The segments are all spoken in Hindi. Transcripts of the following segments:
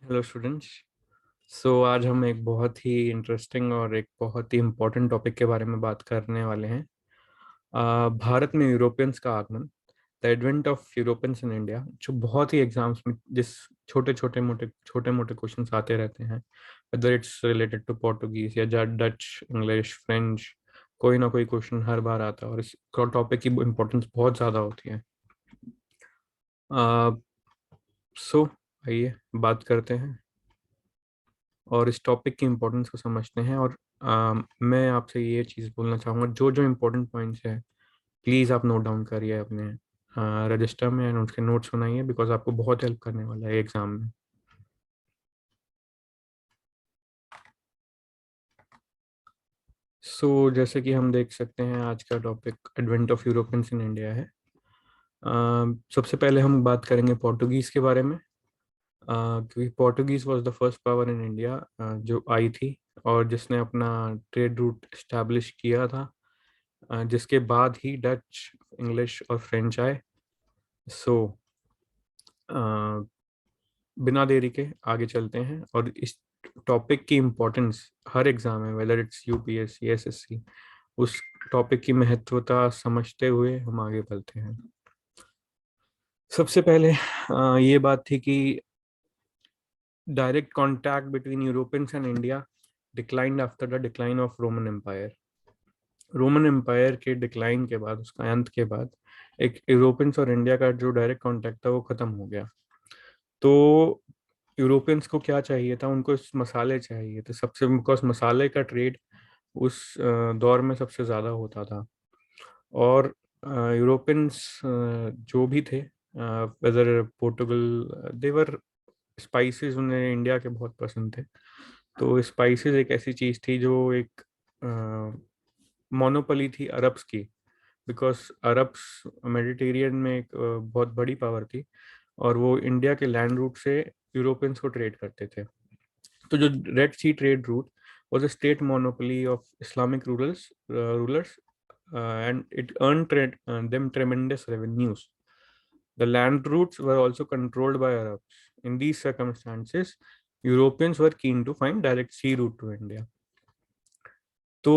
Hello students. आज हम एक बहुत ही इंटरेस्टिंग और एक बहुत ही इम्पोर्टेंट टॉपिक के बारे में बात करने वाले हैं। भारत में यूरोपियंस का आगमन, the advent of Europeans in India, जो बहुत ही एग्जाम्स में जिस छोटे मोटे क्वेश्चंस आते रहते हैं, whether it's related to Portuguese या डच, इंग्लिश, फ्रेंच, कोई ना कोई क्वेश्चन हर बार आता है और इस टॉपिक की इम्पोर्टेंस बहुत ज़्यादा होती है। सो आइए बात करते हैं और इस टॉपिक की इम्पोर्टेंस को समझते हैं। और मैं आपसे ये चीज़ बोलना चाहूँगा, जो जो इम्पोर्टेंट पॉइंट्स हैं प्लीज़ आप नोट डाउन करिए अपने रजिस्टर में एंड उसके नोट्स बनाइए, बिकॉज आपको बहुत हेल्प करने वाला है एग्जाम में। जैसे कि हम देख सकते हैं, आज का topic advent of Europeans in India है। सबसे पहले हम बात करेंगे पोर्टुगीज़ के बारे में, क्योंकि Portuguese was the first power in India जो आई थी और जिसने अपना ट्रेड रूट इस्टेब्लिश किया था, जिसके बाद ही डच, इंग्लिश और फ्रेंच आए। सो बिना देरी के आगे चलते हैं और इस टॉपिक की इम्पोर्टेंस हर एग्जाम में, वेदर इट्स यूपीएससी, एसएससी, उस टॉपिक की महत्वता समझते हुए हम आगे बढ़ते हैं। सबसे पहले ये बात थी कि direct contact between Europeans and India declined after the decline of Roman Empire. Roman Empire के डिक्लाइन के बाद, उसका अंत के बाद, एक यूरोपियंस और इंडिया का जो डायरेक्ट कांटेक्ट था वो खत्म हो गया। तो यूरोपियंस को क्या चाहिए था? उनको मसाले चाहिए थे सबसे, बिकॉज मसाले का ट्रेड उस दौर में सबसे ज़्यादा होता था। और यूरोपियंस जो भी थे, वेदर पोर्टुगल, देवर स्पाइसेस, उन्हें इंडिया के बहुत पसंद थे। तो स्पाइसेस एक ऐसी चीज़ थी जो एक मोनोपोली थी अरब्स की, बिकॉज अरब्स मेडिटेरियन में एक बहुत बड़ी पावर थी और वो इंडिया के लैंड रूट से यूरोपियंस को ट्रेड करते थे। तो जो Red Sea trade route was a state monopoly of Islamic rulers, and it earned them tremendous revenues. The land routes were also controlled by Arabs. In these circumstances, Europeans were keen to find direct sea route to India. तो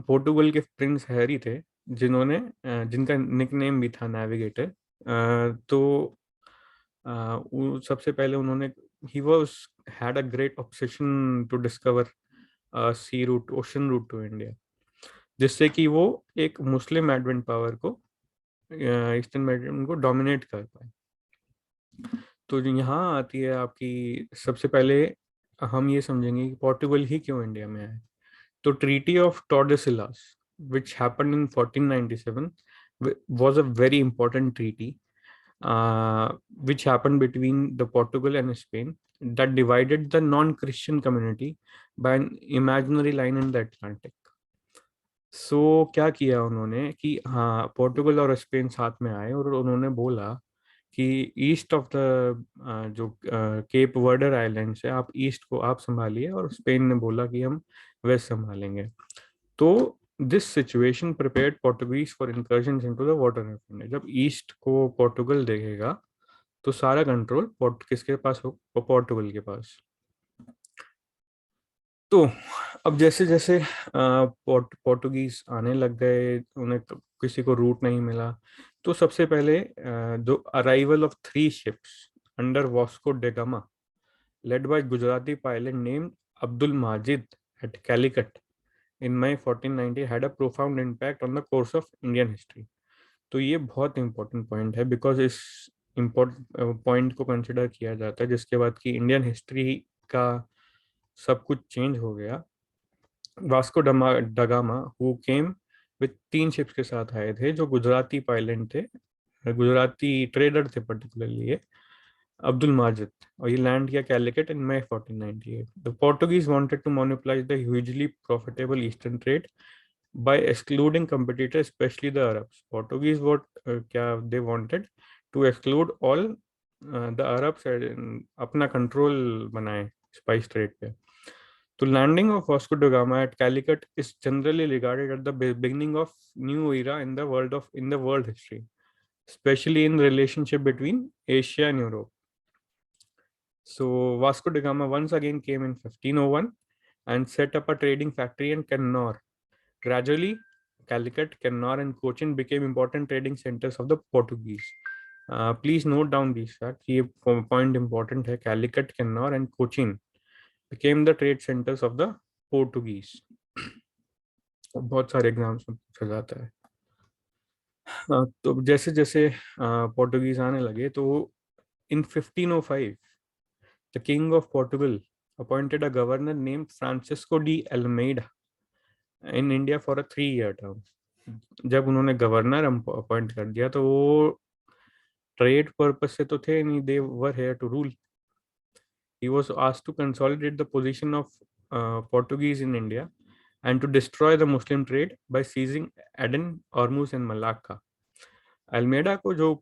पोर्टुगल के प्रिंस हैरी थे, जिनका निकनेम भी था नेविगेटर। तो सबसे पहले उन्होंने, he was had a great obsession to discover sea route, ocean route to India, जिससे कि वो एक मुस्लिम एडवेंट पावर को, ईस्टर्न मेडिटेरेनियन को डोमिनेट कर पाए। तो जो यहाँ आती है आपकी, सबसे पहले हम ये समझेंगे कि पोर्टुगल ही क्यों इंडिया में आए। तो treaty of Tordesillas, which happened in 1497, was a very important treaty, which happened between the Portugal and Spain, that divided the non-Christian community by an imaginary line in the Atlantic. क्या किया उन्होंने कि हाँ, पोर्टुगल और स्पेन साथ में आए और उन्होंने बोला कि ईस्ट ऑफ द जो केप वर्डर आइलैंड्स है, आप ईस्ट को आप संभालिए, और स्पेन ने बोला कि हम वेस्ट संभालेंगे। तो this situation prepared Portuguese for incursion into the water of India. जब ईस्ट को पोर्टुगल देखेगा तो सारा कंट्रोल पोर्ट किसके पास हो? पोर्टुगल के पास। तो अब जैसे जैसे पोर्टुगीज आने लग गए, उन्हें किसी को रूट नहीं मिला। तो सबसे पहले जो arrival of 3 ships under Vasco day gamma, led by Gujarati pilot named Abdul Majid at Calicut in May 1490, had a profound impact on the course of Indian history. तो ये बहुत इंपॉर्टेंट पॉइंट है, बिकॉज इस इम्पोर्टेंट पॉइंट को कंसिडर किया जाता है जिसके बाद की इंडियन हिस्ट्री का सब कुछ चेंज हो गया। Vasco da Gama who came with 3 ships के साथ आए थे, जो गुजराती पायलट थे, गुजराती ट्रेडर थे पर्टिकुलरली, अब्दुल माजिद, और ये लैंड किया Calicut in May 1498। The Portuguese wanted to monopolise the hugely profitable eastern trade by excluding competitors, especially the Arabs. Portuguese what क्या they wanted to exclude all the Arabs and अपना control बनाए spice trade पे। तो landing of Vasco da Gama at Calicut is generally regarded at the beginning of new era in the world history, especially in relationship between Asia and Europe. So Vasco da Gama once again came in 1501 and set up a trading factory in Kannauр. Gradually, Calicut, Kannauр, and Cochin became important trading centers of the Portuguese. Please note down these facts. ये point important है. Calicut, Kannaur, and Cochin became the trade centers of the Portuguese. बहुत सारे एग्जाम्स में पूछा जाता है. तो जैसे जैसे पोर्टुगीज आने लगे तो in 1505 the king of Portugal appointed a governor named Francisco de Almeida in India for a 3-year term. जब उन्होंने गवर्नर अपॉइंट कर दिया तो वो ट्रेड पर्पस से तो थे नहीं, they were here to rule. He was asked to consolidate the position of Portuguese in India and to destroy the Muslim trade by seizing Aden, Hormuz and Malacca. Almeida को जो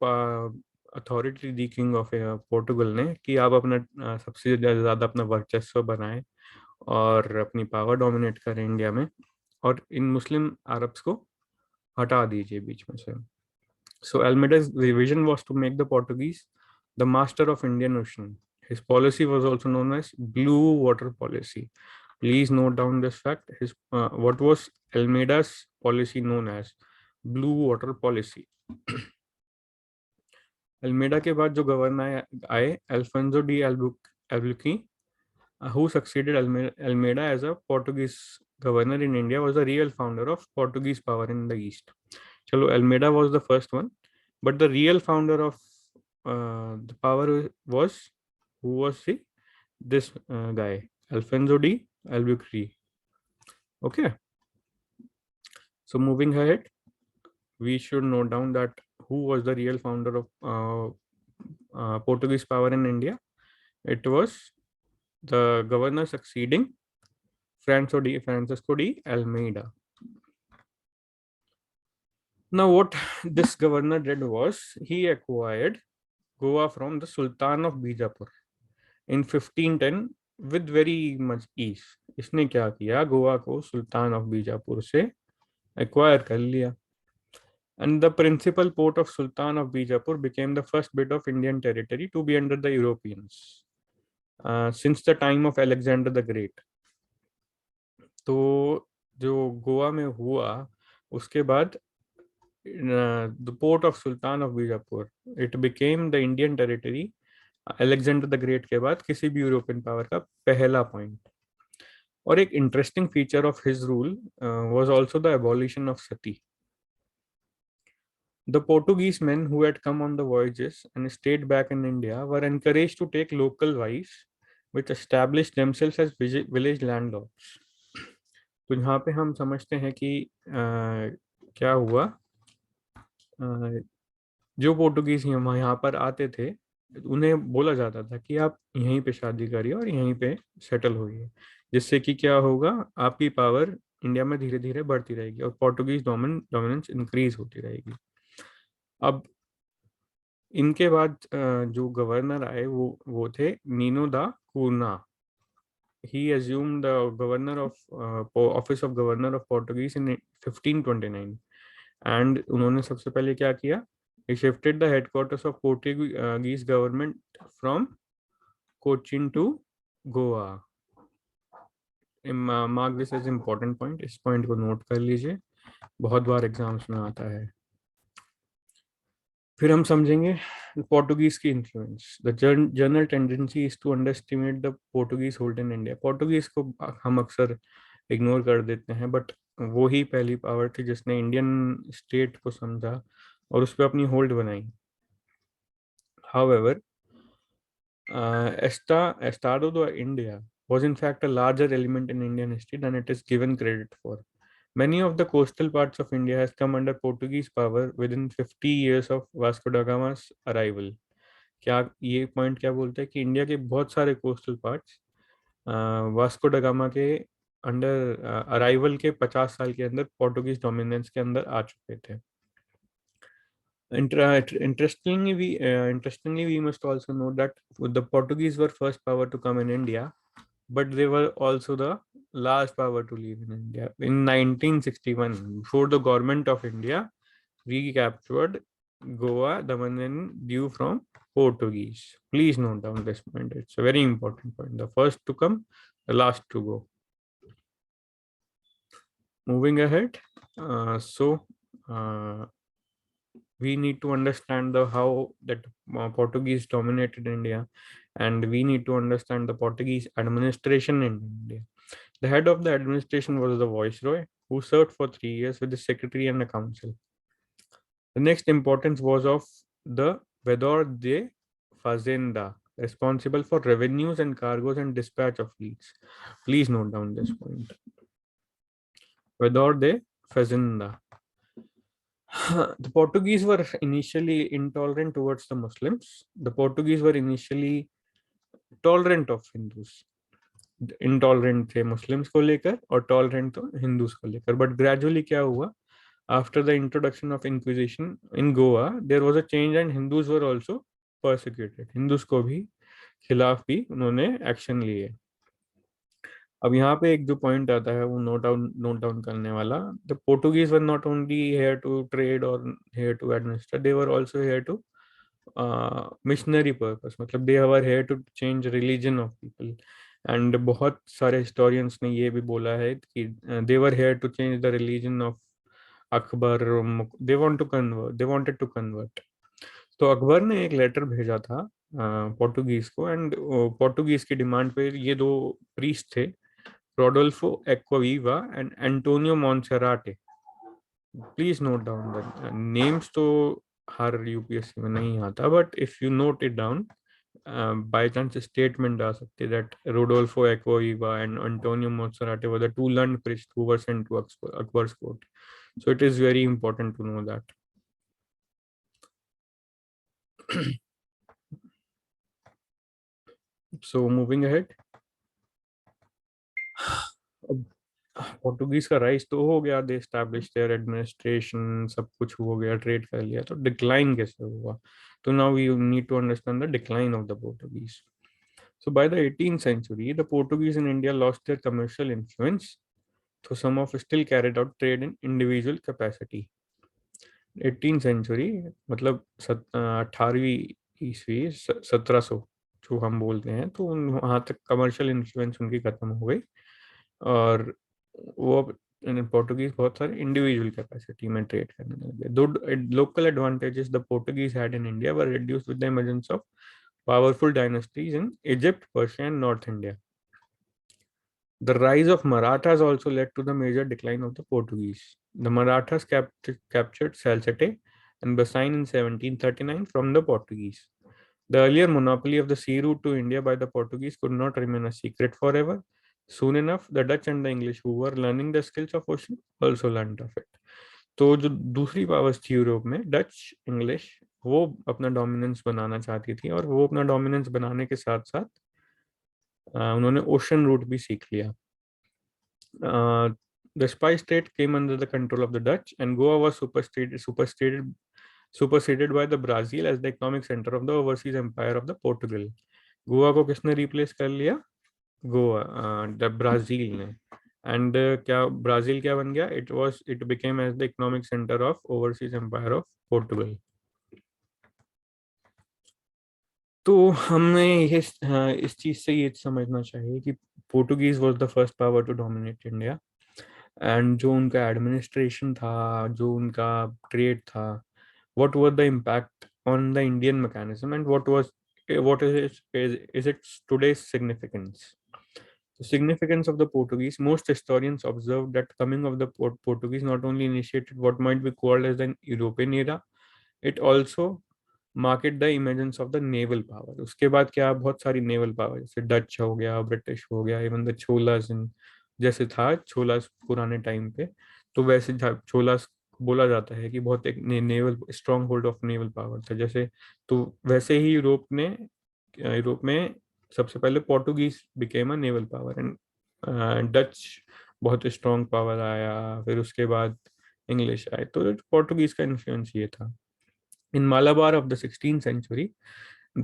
अथॉरिटी दी किंग ऑफ पोर्टुगल ने कि आप अपना सबसे ज़्यादा अपना वर्चस्व बनाएं और अपनी पावर डोमिनेट करें इंडिया में, और इन मुस्लिम अरब्स को हटा दीजिए बीच में से. सो अल्मेडा's vision was to make the Portuguese the master of Indian Ocean. His policy was also known as Blue Water Policy. Please note down this fact. What was Almeida's policy known as? Blue Water Policy. Almeida के बाद जो गवर्नर आए, Alfonso de Albuquerque, who succeeded Almeida as a Portuguese governor in India, was the real founder of Portuguese power in the East. Chalo, Almeida was the first one, but the real founder of the power was, who was he? This guy, Alfonso de Albuquerque. Okay. So moving ahead, we should note down that who was the real founder of Portuguese power in India. It was the governor succeeding Francisco de Almeida. Now what this governor did was he acquired Goa from the Sultan of Bijapur in 1510 with very much ease. इसने क्या किया, गोवा को सुल्तान ऑफ बीजापुर से acquire कर लिया. And the principal port of Sultan of Bijapur became the first bit of Indian territory to be under the Europeans since the time of Alexander the Great. तो जो गोवा में हुआ उसके बाद the port of Sultan of Bijapur, it became the Indian territory Alexander the great के बाद किसी भी यूरोपियन पावर का पहला पॉइंट. और एक interesting feature of his rule was also the abolition of Sati. The Portuguese men who had come on the voyages and stayed back in India were encouraged to take local wives, which established themselves as village landlords. तो यहाँ पे हम समझते हैं कि क्या हुआ, जो पोर्टुगीज यहाँ पर आते थे उन्हें बोला जाता था कि आप यहीं पे शादी करिए और यहीं पे सेटल होइए, जिससे कि क्या होगा, आपकी पावर इंडिया में धीरे धीरे बढ़ती रहेगी और पोर्टुगीज डोमिनेंस इंक्रीज होती रहेगी. अब इनके बाद जो गवर्नर आए वो थे नीनो दा कूना. ही assumed the governor of office of governor of Portuguese in 1529 and उन्होंने सबसे पहले क्या किया, he shifted the headquarters of Portuguese government from Cochin to Goa. Mark this as important point. इस point को note कर लीजिए, बहुत बार एग्जाम्स में आता है. फिर हम समझेंगे पोर्टुगीज की influence. The general tendency is to underestimate the Portuguese hold in India. Portuguese को हम अक्सर इग्नोर कर देते हैं, बट वो ही पहली पावर थी जिसने इंडियन स्टेट को समझा और उस पर अपनी होल्ड बनाई. However, Estado de India was in fact a larger element in Indian history than it is given credit for. Many of the coastal parts of India has come under Portuguese power within 50 years of Vasco da Gama's arrival. क्या ये पॉइंट क्या बोलते हैं कि इंडिया के बहुत सारे कोस्टल पार्ट्स वास्को डा गामा के अंडर अराइवल के 50 साल के अंदर पोर्टुगीज डोमिनेंस के अंदर आ चुके थे. Interestingly, we must also note that the Portuguese were first power to come in India, but they were also the last power to leave in India. In 1961, before the government of India recaptured Goa, Daman and Diu from Portuguese. Please note down this point. It's a very important point. The first to come, the last to go. Moving ahead. Uh, we need to understand the how that Portuguese dominated India, and we need to understand the Portuguese administration in India. The head of the administration was the viceroy, who served for 3 years with the secretary and the council. The next importance was of the Vedor de Fazenda, responsible for revenues and cargoes and dispatch of fleets. Please note down this point. Vedor de Fazenda. The Portuguese were initially intolerant towards the Muslims. The Portuguese were initially tolerant of Hindus. Intolerant थे मुस्लिम्स को लेकर और टॉलरेंट तो हिंदूज को लेकर. बट ग्रेजुअली क्या हुआ, after the introduction of inquisition in Goa there was a change and Hindus were also persecuted. Hindus को भी खिलाफ भी उन्होंने एक्शन लिए. अब यहाँ पे एक जो पॉइंट आता है वो नोट डाउन करने वाला. The Portuguese were not only here to trade और here to administer, they were also here to missionary purpose. मतलब they were here to change religion of people. And बहुत सारे हिस्टोरियंस ने ये भी बोला है कि they were here to change the religion of Akbar. They wanted to convert. तो अकबर ने एक लेटर भेजा था पोर्टुगीज को, एंड पोर्टुगीज की डिमांड पे ये दो प्रीस्ट थे, Rodolfo Acquaviva and Antonio Monserrate. Please note down the names. तो हर यूपीएससी में नहीं आता, but if you note it down, by chance statement आ सकती है that Rodolfo Acquaviva and Antonio Monserrate were the two learned priest who were sent to Akbar's court. So it is very important to know that. So moving ahead. Portuguese का राइज तो हो गया, दे एस्टैब्लिश देयर एडमिनिस्ट्रेशन, सब कुछ हो गया, ट्रेड कर लिया. तो डिक्लाइन कैसे हुआ? तो now we need to understand the decline of the Portuguese. So by the 18th century, the Portuguese in India lost their commercial influence, so some of still carried out trade in individual capacity. 18th century मतलब 18वीं ईस्वी 1700 जो हम बोलते हैं, तो वहाँ तक कमर्शियल इन्फ्लुएंस उनकी खत्म हो गई, और वो पोर्टुगीज बहुत सारे इंडिविजुअल कैपेसिटी में ट्रेड करने लगे. दो local advantages the Portuguese had in India were reduced with the emergence of powerful dynasties in Egypt, Persia, and North India. The rise of Marathas also led to the major decline of the Portuguese. The Marathas captured Salsette and Bassein in 1739 from the Portuguese. The earlier monopoly of the sea route to India by the Portuguese could not remain a secret forever. Soon enough, the Dutch and the English, who were learning the skills of ocean, also learned of it. तो जो दूसरी पावर्स थी यूरोप में, डच, इंग्लिश, वो अपना डोमिनेंस बनाना चाहती थी, और वो अपना डोमिनेंस बनाने के साथ साथ उन्होंने ओशन रूट भी सीख लिया. The spice trade came under the control of the Dutch, and Goa was superseded by the Brazil as the economic center of the overseas empire of the Portugal. Goa को किसने रिप्लेस कर लिया? गोवा, ब्राजील ने. एंड क्या ब्राजील क्या बन गया? It became as the economic centre of overseas empire of Portugal. तो हमें इस चीज से ये समझना चाहिए कि Portuguese was the first power to dominate India, and जो उनका एडमिनिस्ट्रेशन था, जो उनका ट्रेड था, what were the impact on the Indian mechanism, and what is its today's significance? The significance of the Portuguese. Most historians observed that coming of the Portuguese not only initiated what might be called as the European era, it also market the emergence of the naval power. उसके बाद क्या, बहुत सारी नेवल पावर, जैसे डच हो गया, ब्रिटिश हो गया, इवन द छोलास, जैसे था छोलास पुराने टाइम पे, तो वैसे छोलास बोला जाता है कि बहुत एक naval strong hold of naval power था. जैसे तो वैसे ही यूरोप में सबसे पहले Portuguese became a naval power, and Dutch बहुत स्ट्रॉन्ग पावर आया, फिर उसके बाद इंग्लिश आए. तो पोर्टुगीज का इन्फ्लुएंस ये था. In Malabar of the 16th century,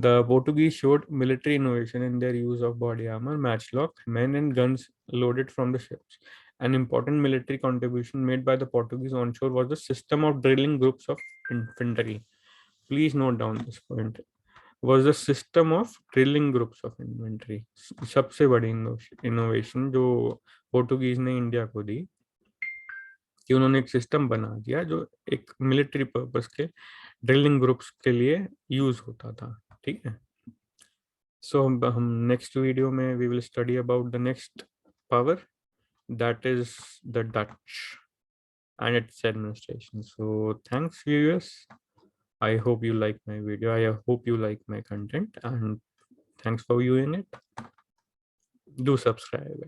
the Portuguese showed military innovation in their use of body armor, matchlock, men, and guns loaded from the ships. An important military contribution made by the Portuguese onshore was the system of drilling groups of infantry. Please note down this point. was the system of drilling groups of inventory. सबसे बड़ी इनोवेशन जो पोर्टुगीज ने इंडिया को दी कि उन्होंने एक सिस्टम बना दिया जो एक मिलिट्री पर्पस के ड्रिलिंग ग्रुप्स के लिए यूज होता था, ठीक है। सो हम नेक्स्ट वीडियो में we will study about the next power, that is the Dutch and its administration. So thanks viewers. I hope you like my video. I hope you like my content, and thanks for viewing it. Do subscribe.